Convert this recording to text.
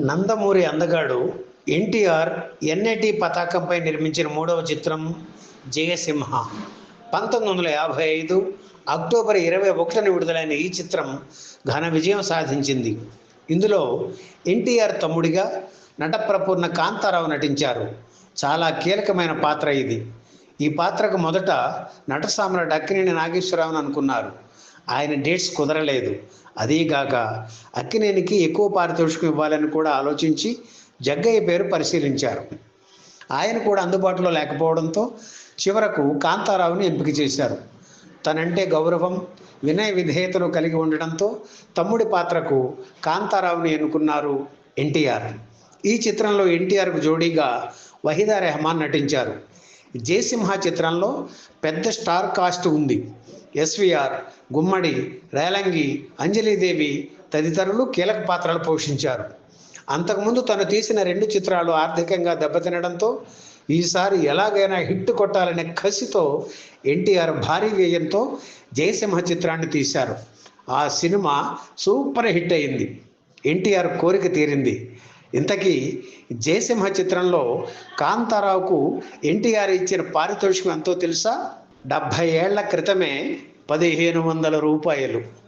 నందమూరి అందగాడు ఎన్టీఆర్ ఎన్ఐటి పతాకంపై నిర్మించిన మూడవ చిత్రం జయసింహ. 1955 అక్టోబర్ 21న విడుదలైన ఈ చిత్రం ఘన విజయం సాధించింది. ఇందులో ఎన్టీఆర్ తమ్ముడిగా నటప్రపూర్ణ కాంతారావు నటించారు. చాలా కీలకమైన పాత్ర ఇది. ఈ పాత్రకు మొదట నట సామ్రాట్ అక్కినేని నాగేశ్వరరావును అనుకున్నారు. ఆయన డేట్స్ కుదరలేదు. అదీగాక అక్కినేనికి ఎక్కువ పారితోషికం ఇవ్వాలని కూడా ఆలోచించి జగ్గయ్య పేరు పరిశీలించారు. ఆయన కూడా అందుబాటులో లేకపోవడంతో చివరకు కాంతారావుని ఎంపిక చేశారు. తనంటే గౌరవం, వినయ విధేయతలు కలిగి ఉండడంతో తమ్ముడి పాత్రకు కాంతారావుని ఎన్నుకున్నారు ఎన్టీఆర్. ఈ చిత్రంలో ఎన్టీఆర్కు జోడీగా వహీదా రెహమాన్ నటించారు. జయసింహ చిత్రంలో పెద్ద స్టార్ కాస్ట్ ఉంది. ఎస్వీఆర్, గుమ్మడి, రేలంగి, అంజలీదేవి తదితరులు కీలక పాత్రలు పోషించారు. అంతకుముందు తను తీసిన 2 చిత్రాలు ఆర్థికంగా దెబ్బతినడంతో ఈసారి ఎలాగైనా హిట్ కొట్టాలనే కసితో ఎన్టీఆర్ భారీ వ్యయంతో జయసింహ చిత్రాన్ని తీశారు. ఆ సినిమా సూపర్ హిట్ అయింది. ఎన్టీఆర్ కోరిక తీరింది. ఇంతకీ జయసింహ చిత్రంలో కాంతారావుకు ఎన్టీఆర్ ఇచ్చిన పారితోషికం ఎంతో తెలుసా? 70 ఏళ్ల క్రితమే 1500 రూపాయలు.